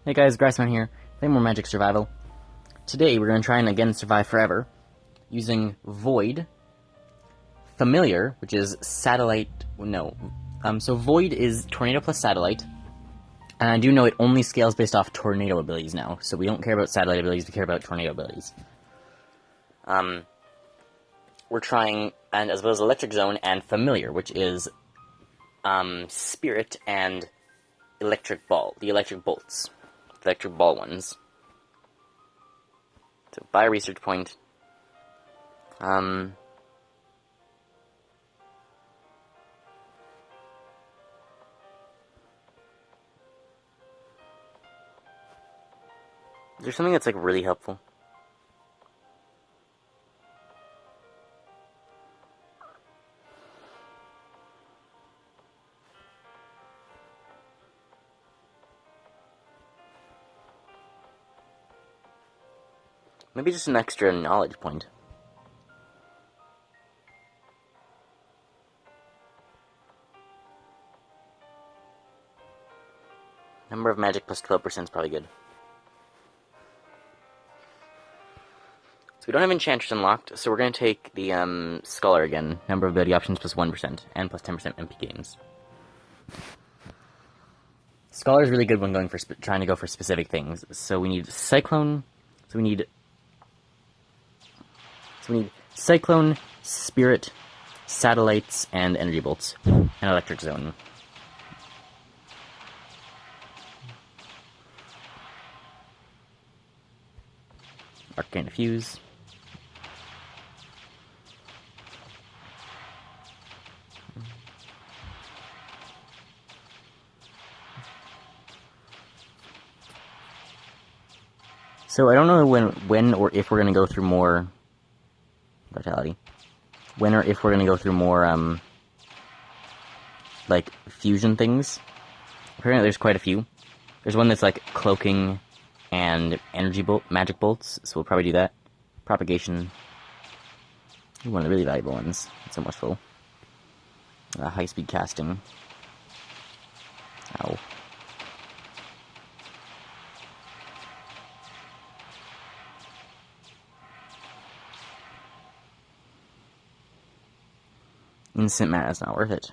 Hey guys, Grassman here. Play more Magic Survival. Today we're going to try and again survive forever using Void, Familiar, which is Satellite. No. So Void is Tornado plus Satellite. And I do know it only scales based off Tornado abilities now, so we don't care about Satellite abilities, we care about Tornado abilities. We're trying, and as well as Electric Zone and Familiar, which is Spirit and Electric Ball, the Electric Bolts. Electric ball ones. So buy a research point. Is there something that's like really helpful? Maybe just an extra knowledge point. Number of magic plus 12% is probably good. So we don't have Enchantress unlocked, so we're going to take the Scholar again. Number of ability options plus 1%, and plus 10% MP gains. Scholar is really good when going for trying to go for specific things. So we need Cyclone. So we need Cyclone, Spirit, Satellites, and Energy Bolts, and Electric Zone. Arcane Fuse. So I don't know when or if we're going to go through more Vitality. When or if we're going to go through more, like, fusion things. Apparently there's quite a few. There's one that's, like, cloaking and magic bolts, so we'll probably do that. Propagation. One of the really valuable ones. It's almost full. High-speed casting. Ow. Instant mana is not worth it.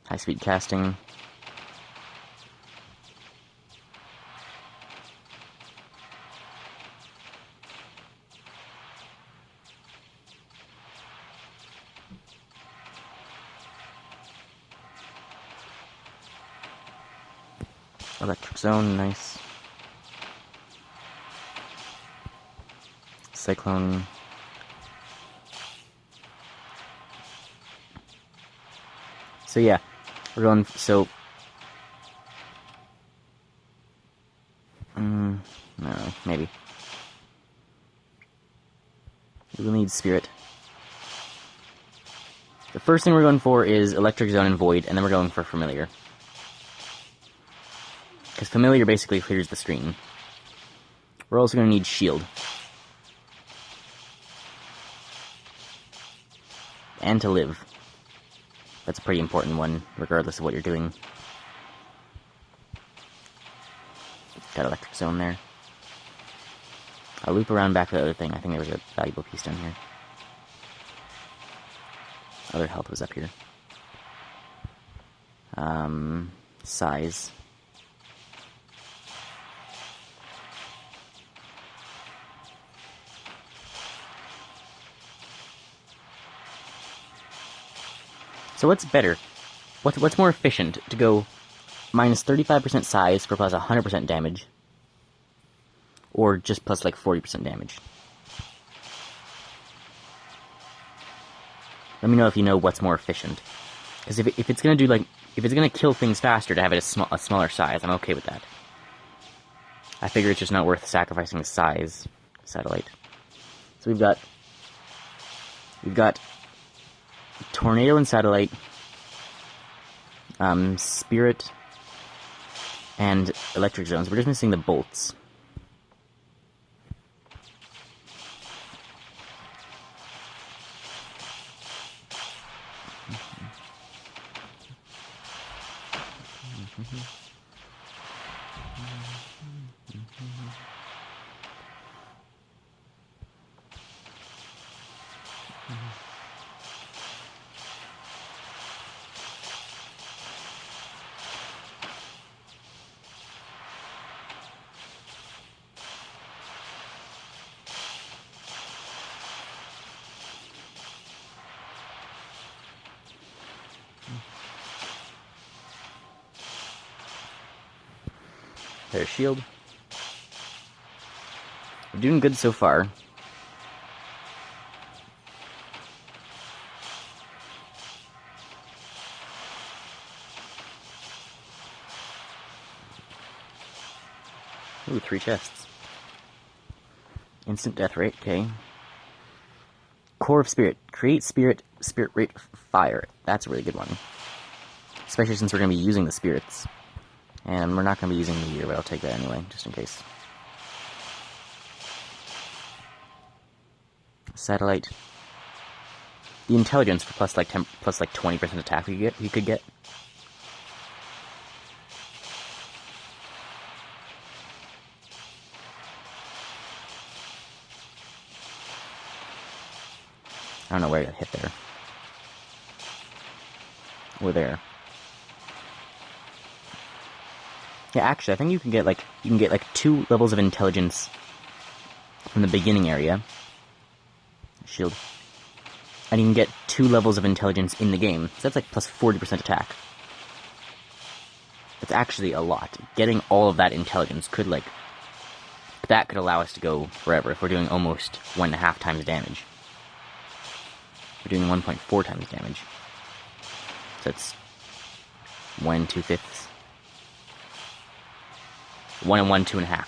High-speed casting. Electric Zone, nice. Cyclone. So yeah, we're going, so... I don't know, maybe. We'll need Spirit. The first thing we're going for is Electric Zone and Void, and then we're going for Familiar. Because Familiar basically clears the screen. We're also going to need Shield. And to live. That's a pretty important one, regardless of what you're doing. Got Electric Zone there. I'll loop around back to the other thing. I think there was a valuable piece down here. Other health was up here. Size. So what's better? What's more efficient? To go minus 35% size for plus 100% damage? Or just plus like 40% damage? Let me know if you know what's more efficient. Because if it's gonna do like, if it's gonna kill things faster to have it a smaller size, I'm okay with that. I figure it's just not worth sacrificing the size satellite. So we've got Tornado and Satellite, Spirit, and Electric Zones. We're just missing the bolts. There's shield. We're doing good so far. Ooh, 3 chests. Instant death rate, okay. Core of Spirit. Create spirit rate fire. That's a really good one. Especially since we're going to be using the spirits. And we're not going to be using the meteor, but I'll take that anyway, just in case. Satellite. The intelligence for plus 20% attack you could get. I don't know where I got hit there. Or there. Yeah, actually, I think you can get like 2 levels of intelligence from the beginning area. Shield. And you can get 2 levels of intelligence in the game. So that's like plus 40% attack. That's actually a lot. Getting all of that intelligence could that could allow us to go forever if we're doing almost 1.5 times damage. We're doing 1.4 times damage. So it's 1 2/5. 1 and 1, 2.5.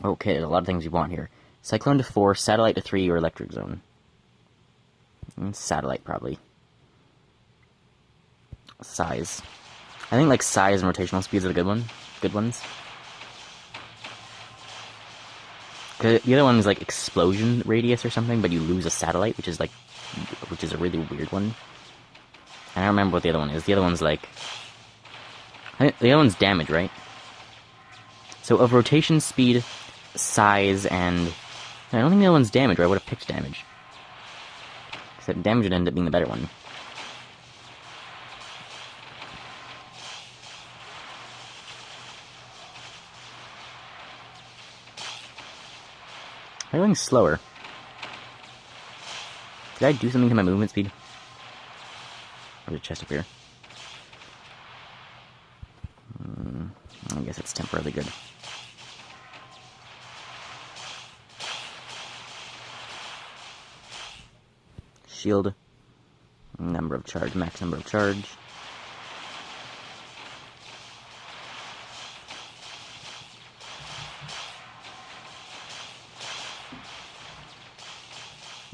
Okay, there's a lot of things you want here. Cyclone to 4, Satellite to 3, or Electric Zone. Satellite, probably. Size. I think size and rotational speeds are the good ones. Cause the other one is explosion radius or something, but you lose a satellite, which is a really weird one. And I don't remember what the other one is. The other one's I think the other one's damage, right? So of rotation speed, size, and I don't think the other one's damage, or I would have picked damage. Except damage would end up being the better one. I'm going slower. Did I do something to my movement speed? Or the chest up here? I guess it's temporarily good. Shield. Number of charge, max number of charge.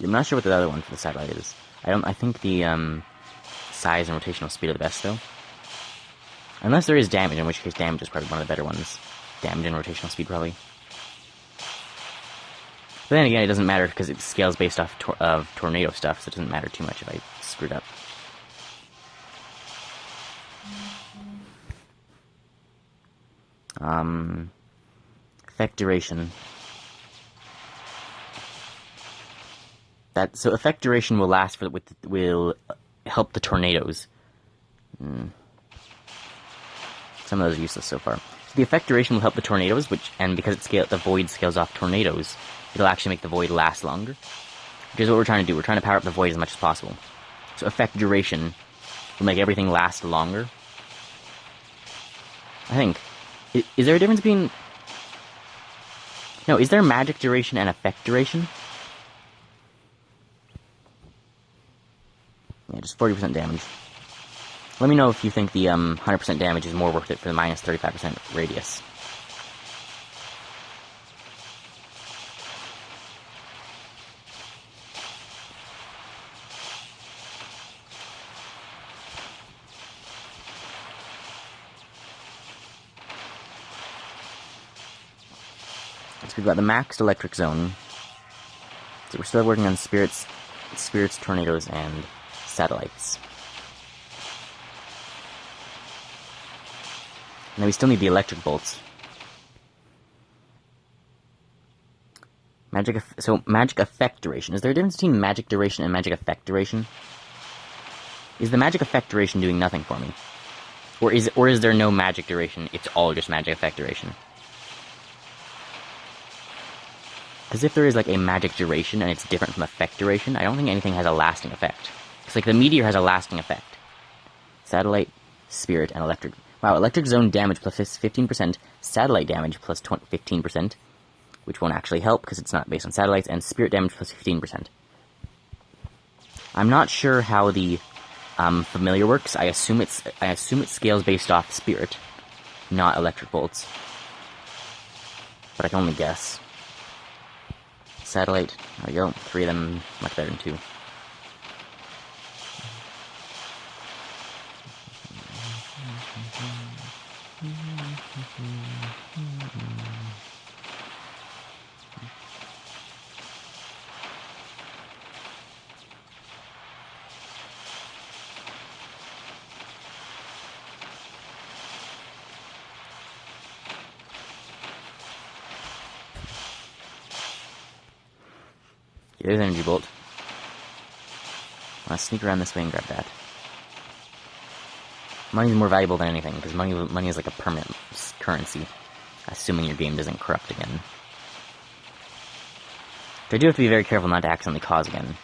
I'm not sure what the other one for the satellite is. I think the size and rotational speed are the best though. Unless there is damage, in which case damage is probably one of the better ones. Damage and rotational speed probably. But then again, it doesn't matter because it scales based off of tornado stuff, so it doesn't matter too much if I screwed up. Effect duration. So effect duration will last will help the tornadoes. Some of those are useless so far. So the effect duration will help the tornadoes, and because the void scales off tornadoes, it'll actually make the void last longer. Which is what we're trying to do. We're trying to power up the void as much as possible. So effect duration will make everything last longer. I think. Is there a difference between... No, is there magic duration and effect duration? Yeah, just 40% damage. Let me know if you think the 100% damage is more worth it for the minus 35% radius. So we've got the maxed electric zone. So we're still working on spirits, tornadoes, and satellites. And then we still need the electric bolts. Magic effect duration. Is there a difference between magic duration and magic effect duration? Is the magic effect duration doing nothing for me? Or is there no magic duration, it's all just magic effect duration? Because if there is, like, a magic duration and it's different from effect duration, I don't think anything has a lasting effect. Because, like, the meteor has a lasting effect. Satellite, spirit, and electric. Wow, electric zone damage plus 15%, satellite damage plus 15%, which won't actually help because it's not based on satellites, and spirit damage plus 15%. I'm not sure how the familiar works. I assume it scales based off spirit, not electric bolts. But I can only guess. Satellite, there we go. 3 of them, much better than 2. There's energy bolt. I'll sneak around this way and grab that. Money's more valuable than anything, because money is like a permanent currency, assuming your game doesn't corrupt again. But I do have to be very careful not to accidentally cause again.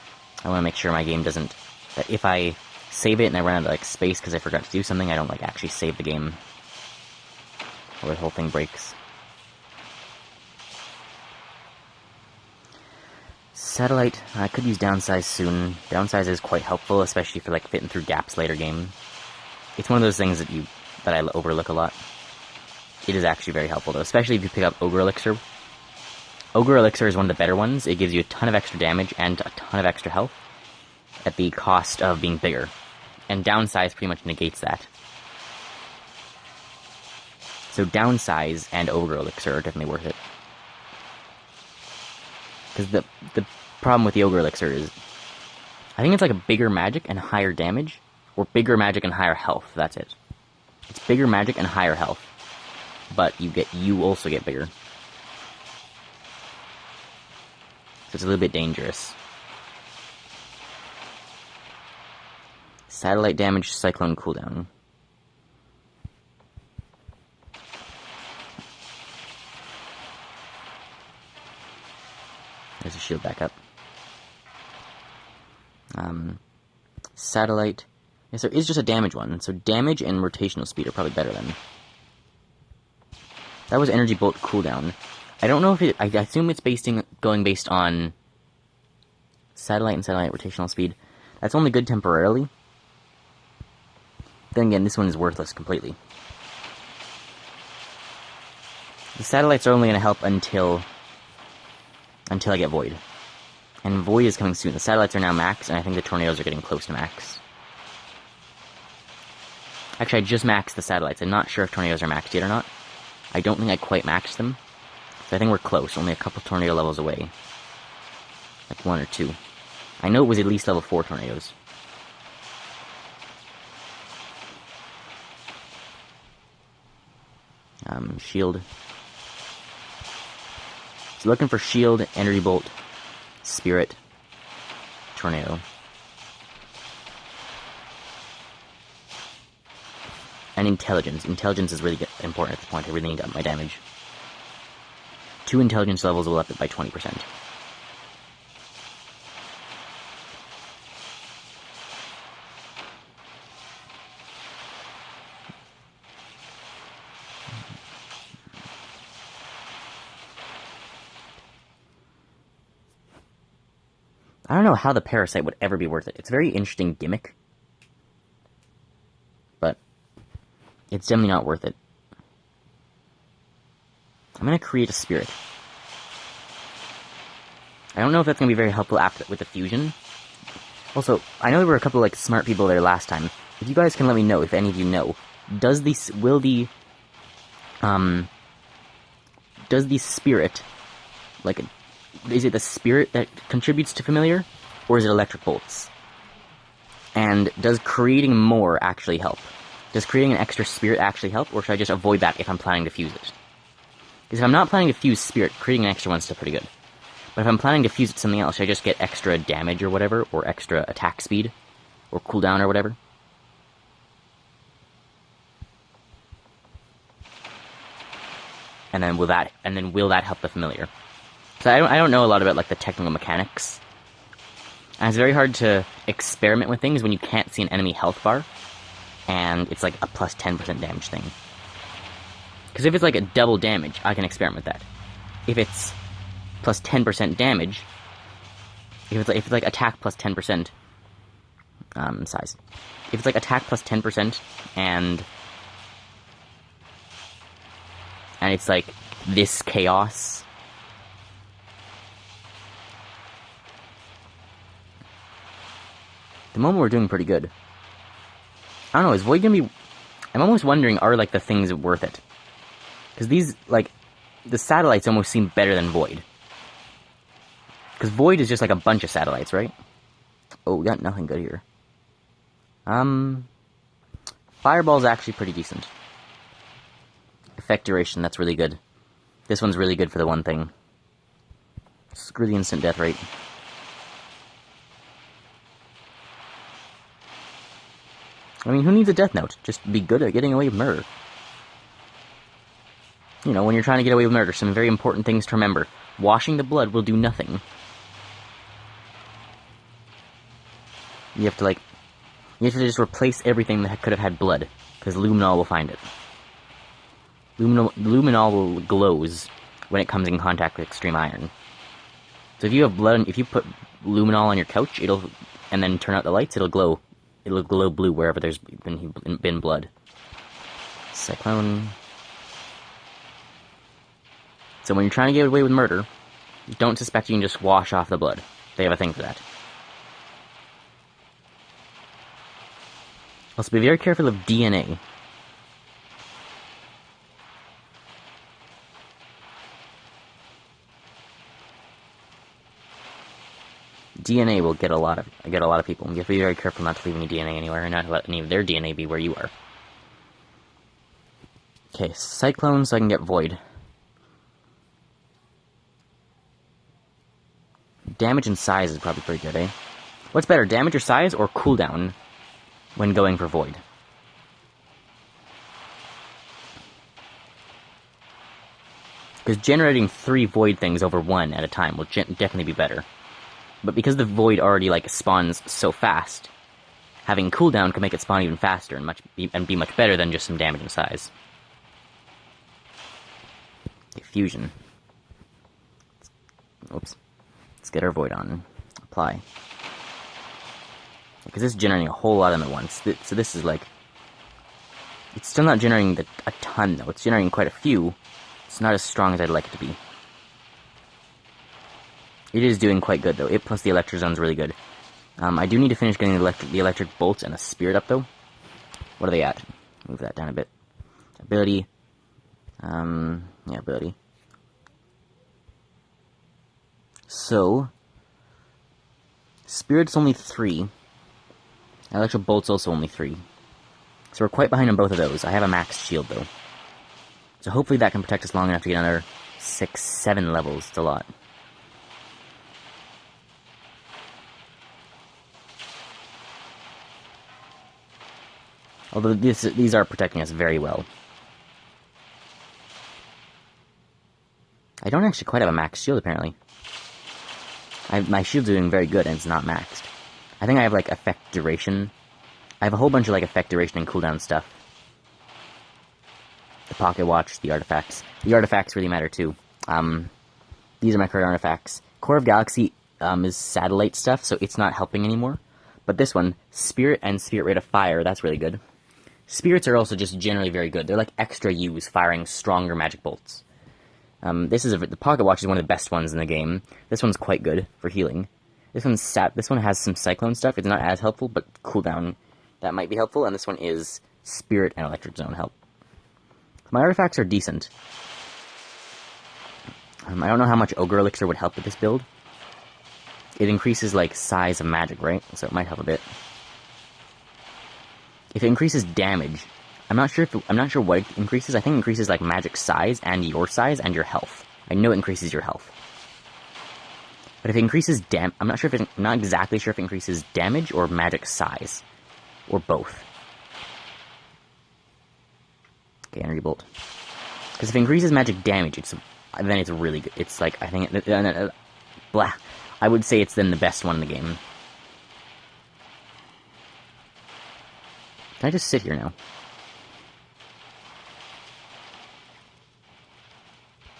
I want to make sure my game doesn't... that if I save it and I run out of, like, space because I forgot to do something, I don't, like, actually save the game. Or the whole thing breaks. Satellite, I could use downsize soon. Downsize is quite helpful, especially for, like, fitting through gaps later game. It's one of those things that I overlook a lot. It is actually very helpful, though, especially if you pick up Ogre Elixir. Ogre Elixir is one of the better ones. It gives you a ton of extra damage and a ton of extra health at the cost of being bigger. And downsize pretty much negates that. So downsize and Ogre Elixir are definitely worth it. Because the problem with the Ogre Elixir is, I think it's like a bigger magic and higher damage, or bigger magic and higher health, that's it. It's bigger magic and higher health, but you also get bigger. So it's a little bit dangerous. Satellite damage, cyclone cooldown. There's a shield back up. Satellite. Yes, there is just a damage one, so damage and rotational speed are probably better then. That was energy bolt cooldown. I don't know if it... I assume it's going based on satellite and satellite rotational speed. That's only good temporarily. Then again, this one is worthless completely. The satellites are only going to help until I get Void. And Void is coming soon. The satellites are now max, and I think the tornadoes are getting close to max. Actually, I just maxed the satellites. I'm not sure if tornadoes are maxed yet or not. I don't think I quite maxed them. So I think we're close, only a couple tornado levels away. Like 1 or 2. I know it was at least level 4 tornadoes. Shield. So looking for shield, energy bolt, spirit, tornado. And intelligence. Intelligence is really important at this point. I really need up my damage. 2 intelligence levels will up it by 20%. I don't know how the parasite would ever be worth it. It's a very interesting gimmick. But it's definitely not worth it. I'm going to create a spirit. I don't know if that's going to be very helpful with the fusion. Also, I know there were a couple, like, smart people there last time. If you guys can let me know, if any of you know, does the spirit, like, is it the spirit that contributes to familiar, or is it electric bolts? And does creating more actually help? Does creating an extra spirit actually help, or should I just avoid that if I'm planning to fuse it? Because if I'm not planning to fuse spirit, creating an extra one's still pretty good. But if I'm planning to fuse it to something else, should I just get extra damage or whatever, or extra attack speed, or cooldown or whatever? And then will that help the familiar? So I don't know a lot about like the technical mechanics. And it's very hard to experiment with things when you can't see an enemy health bar, and it's like a plus 10% damage thing. Because if it's like a double damage, I can experiment with that. If it's plus 10% damage, if it's like attack plus 10% size, if it's like attack plus 10% and it's like this chaos, at the moment we're doing pretty good. I don't know, is Void gonna be... I'm almost wondering, are like the things worth it? Because these, like, the satellites almost seem better than Void. Because Void is just like a bunch of satellites, right? Oh, we got nothing good here. Fireball's actually pretty decent. Effect duration, that's really good. This one's really good for the one thing. Screw the instant death rate. I mean, who needs a death note? Just be good at getting away with murder. You know, when you're trying to get away with murder, some very important things to remember. Washing the blood will do nothing. You have to just replace everything that could have had blood, because luminol will find it. Luminol glows when it comes in contact with extreme iron. So if you have blood, if you put luminol on your couch, and then turn out the lights, it'll glow. It'll glow blue wherever there's been blood. Cyclone. So when you're trying to get away with murder, don't suspect you can just wash off the blood. They have a thing for that. Also, be very careful of DNA. DNA will get a lot of people. You have to be very careful not to leave any DNA anywhere, and not to let any of their DNA be where you are. Okay, Cyclone, so I can get Void. Damage and size is probably pretty good, eh? What's better, damage or size, or cooldown when going for Void? Because generating 3 Void things over 1 at a time will definitely be better. But because the Void already, like, spawns so fast, having cooldown can make it spawn even faster and be much better than just some damage and size. Okay, fusion. Oops. Let's get our Void on. Apply. Because this is generating a whole lot of them at once. So this is like... It's still not generating a ton, though. It's generating quite a few. It's not as strong as I'd like it to be. It is doing quite good, though. It plus the Electro Zone's really good. I do need to finish getting the electric bolts and the spirit up, though. What are they at? Move that down a bit. Ability. Yeah, ability. So, spirit's only 3. Electric bolt's also only 3. So we're quite behind on both of those. I have a maxed shield, though. So hopefully that can protect us long enough to get another 6, 7 levels. It's a lot. Although these are protecting us very well. I don't actually quite have a maxed shield, apparently. My shield's doing very good, and it's not maxed. I think I have, like, effect duration. I have a whole bunch of, like, effect duration and cooldown stuff. The pocket watch, the artifacts. The artifacts really matter, too. These are my current artifacts. Core of Galaxy is satellite stuff, so it's not helping anymore. But this one, Spirit and Spirit Rate of Fire, that's really good. Spirits are also just generally very good. They're like extra U's firing stronger magic bolts. The pocket watch is one of the best ones in the game. This one's quite good for healing. This one has some cyclone stuff. It's not as helpful, but cooldown, that might be helpful. And this one is spirit and electric zone help. My artifacts are decent. I don't know how much Ogre Elixir would help with this build. It increases, like, size of magic, right? So it might help a bit. If it increases damage, I'm not sure what it increases. I think it increases, like, magic size and your health. I know it increases your health. But if it increases I'm not exactly sure if it increases damage or magic size. Or both. Okay, Energy Bolt. Because if it increases magic damage, then it's really good. It's like, I think, blah. I would say it's then the best one in the game. Can I just sit here now?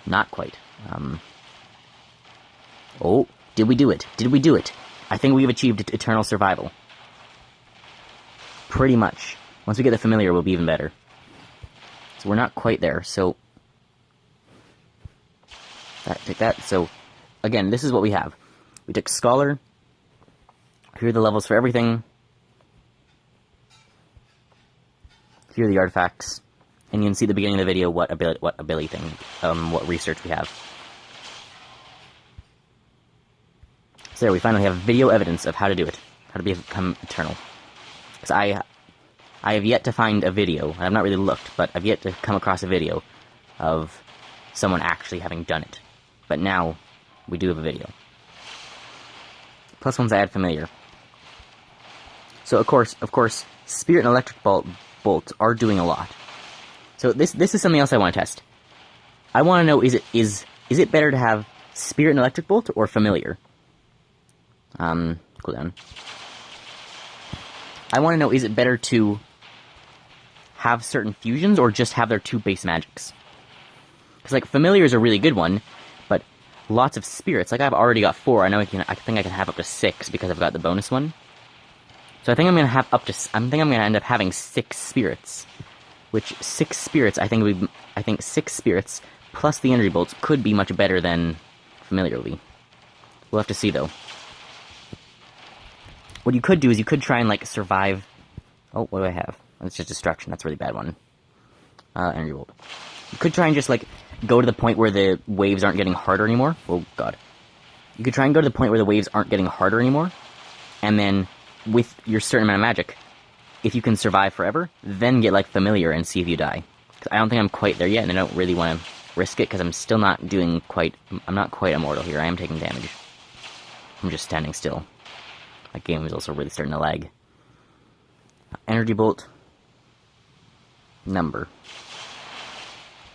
Not quite. Oh, did we do it? Did we do it? I think we've achieved eternal survival. Pretty much. Once we get the familiar, we'll be even better. So we're not quite there, so... Take that. So, again, this is what we have. We took Scholar. Here are the levels for everything. Here are the artifacts. And you can see at the beginning of the video what research we have. So there, we finally have video evidence of how to do it. How to become eternal. Because I have yet to find a video, and I've not really looked, but I've yet to come across a video of someone actually having done it. But now, we do have a video. Plus once I add familiar. So of course, Spirit and Electric Bolt are doing a lot. So this is something else I want to test. I want to know, is it better to have Spirit and Electric Bolt or familiar? Cool down. I want to know, is it better to have certain fusions or just have their 2 base magics? Because, like, familiar is a really good one, but lots of spirits. Like, I've already got 4. I think I can have up to 6 because I've got the bonus one. So I think I'm going to have I think I'm going to end up having 6 spirits. Which, 6 spirits, I think 6 spirits plus the energy bolts could be much better than familiar will be. We'll have to see, though. What you could do is you could try and, like, survive... Oh, what do I have? It's just Destruction. That's a really bad one. Energy Bolt. You could try and just, like, go to the point where the waves aren't getting harder anymore. Oh, God. You could try and go to the point where the waves aren't getting harder anymore. And then, with your certain amount of magic, if you can survive forever, then get, like, familiar and see if you die. 'Cause I don't think I'm quite there yet, and I don't really want to risk it, because I'm still not doing quite... I'm not quite immortal here. I am taking damage. I'm just standing still. My game is also really starting to lag. Energy Bolt. Number.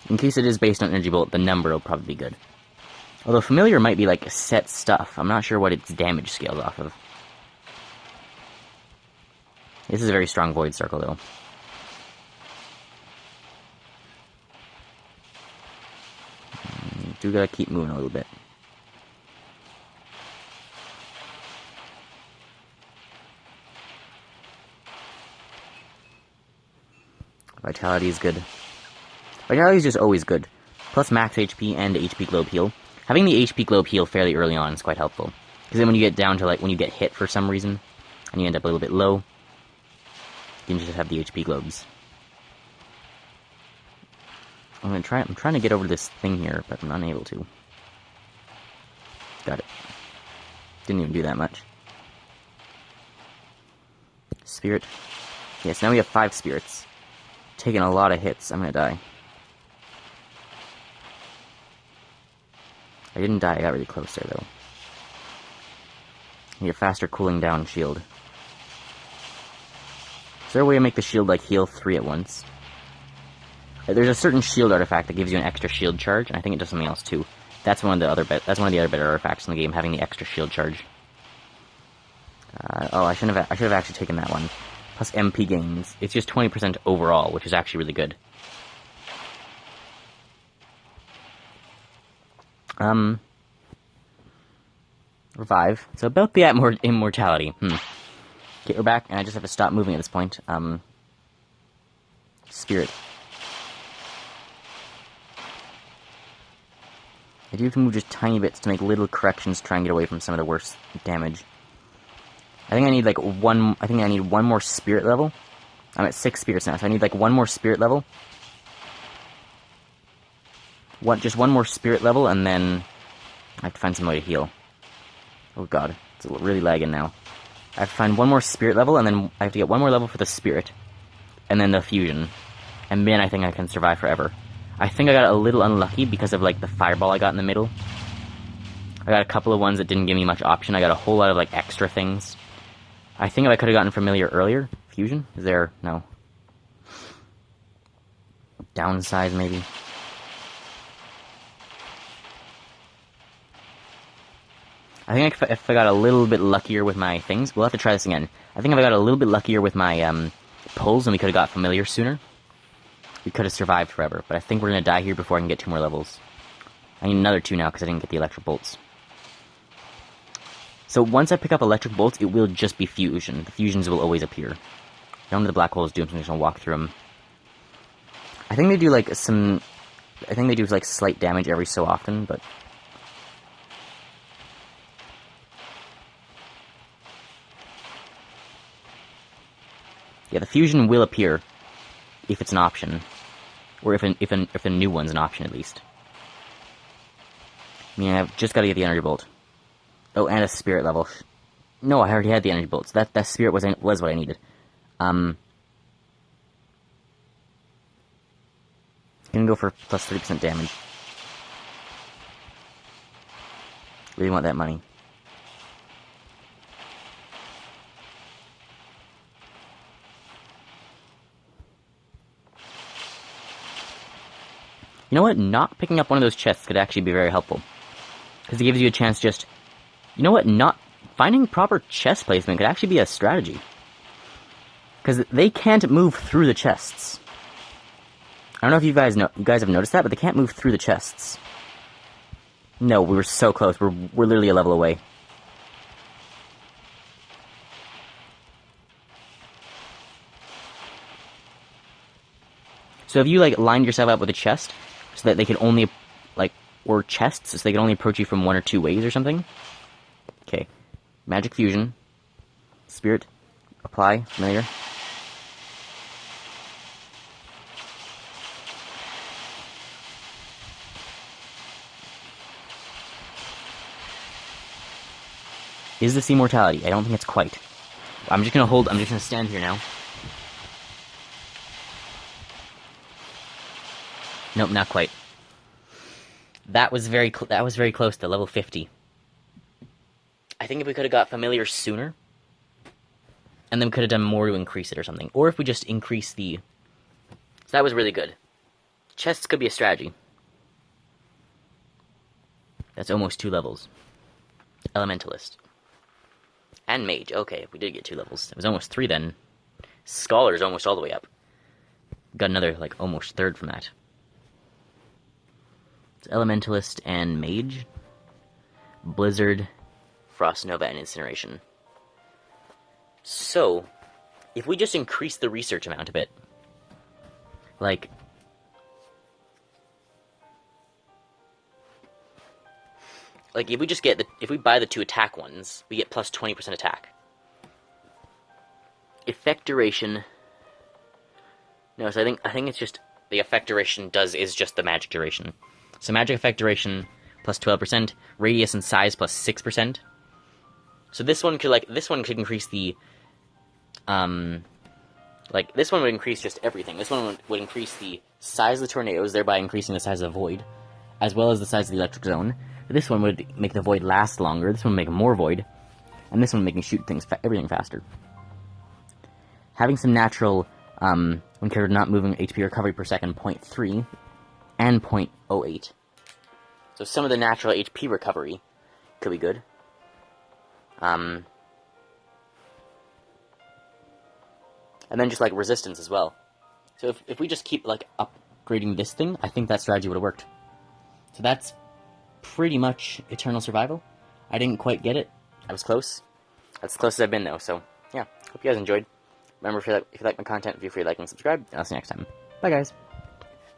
In case it is based on Energy Bolt, the number will probably be good. Although familiar might be like set stuff. I'm not sure what its damage scales off of. This is a very strong Void Circle, though. Do gotta keep moving a little bit. Vitality is good. Vitality is just always good. Plus max HP and HP Globe Heal. Having the HP Globe Heal fairly early on is quite helpful. Because then when you get down to, like, when you get hit for some reason, and you end up a little bit low, you can just have the HP Globes. I'm trying to get over this thing here, but I'm unable to. Got it. Didn't even do that much. Spirit. Yes, now we have 5 spirits. Taking a lot of hits. I'm gonna die. I didn't die. I got really close there, though. Need a faster cooling down shield. Is there a way to make the shield, like, heal 3 at once? There's a certain shield artifact that gives you an extra shield charge, and I think it does something else too. That's one of the other better artifacts in the game, having the extra shield charge. I should have actually taken that one. Plus MP gains. It's just 20% overall, which is actually really good. Revive. So about the immortality. Okay, we're back, and I just have to stop moving at this point. Spirit. I do have to move just tiny bits to make little corrections to try and get away from some of the worst damage. I think I need, like, one more spirit level. I'm at 6 spirits now, so I need, like, one more spirit level. just one more spirit level, and then I have to find some way to heal. Oh god, it's really lagging now. I have to find one more spirit level, and then I have to get one more level for the spirit, and then the fusion. And then I think I can survive forever. I think I got a little unlucky because of, like, the fireball I got in the middle. I got a couple of ones that didn't give me much option. I got a whole lot of, like, extra things. I think if I could have gotten familiar earlier... Fusion? Is there... No. Downsize, maybe? I think if I got a little bit luckier with my things... We'll have to try this again. I think if I got a little bit luckier with my, pulls, then we could have got familiar sooner. We could have survived forever, but I think we're going to die here before I can get 2 more levels. I need another 2 now, because I didn't get the electric bolts. So once I pick up electric bolts, it will just be fusion. The fusions will always appear. I don't know what the black holes do, so I'm just going to walk through them. I think they do, like, slight damage every so often, but... Yeah, the fusion will appear if it's an option. Or if a new one's an option, at least. I mean, I've just got to get the energy bolt. Oh, and a spirit level. No, I already had the energy bolts. That spirit was what I needed. Gonna go for plus 30% damage. Really want that money. You know what? Not picking up one of those chests could actually be very helpful. Because it gives you a chance just... You know what? Not finding proper chest placement could actually be a strategy. Because they can't move through the chests. I don't know if you guys have noticed that, but they can't move through the chests. No, we were so close. We're literally a level away. So if you, like, lined yourself up with a chest, so that they could only, like, or chests, so they could only approach you from 1 or 2 ways or something. Okay. Magic fusion. Spirit. Apply. Familiar. Is this immortality? I don't think it's quite. I'm just gonna stand here now. Nope, not quite. That was very close to level 50. I think if we could have got familiar sooner, and then we could have done more to increase it or something. Or if we just increase the... So that was really good. Chests could be a strategy. That's almost 2 levels. Elementalist. And Mage. Okay, we did get 2 levels. It was almost 3 then. Scholar's almost all the way up. Got another, like, almost 3rd from that. It's Elementalist and Mage. Blizzard, Frost Nova, and Incineration. So, if we just increase the research amount a bit, like... Like, if we buy the 2 attack ones, we get plus 20% attack. Effect duration... No, so I think it's just... The effect duration is just the magic duration. So magic effect duration plus 12%, radius and size plus 6%. So this one could increase the... this one would increase just everything. This one would increase the size of the tornadoes, thereby increasing the size of the void, as well as the size of the electric zone. This one would make the void last longer, this one would make more void, and this one would make me shoot everything faster. Having some natural, when character not moving HP recovery per second, 0.3, and 0.08. So some of the natural HP recovery could be good. And then just, like, resistance as well. So if we just keep, like, upgrading this thing, I think that strategy would have worked. So that's pretty much Eternal Survival. I didn't quite get it. I was close. That's as close as I've been, though, so, yeah. Hope you guys enjoyed. Remember, if you like my content, feel free to like and subscribe, and I'll see you next time. Bye, guys.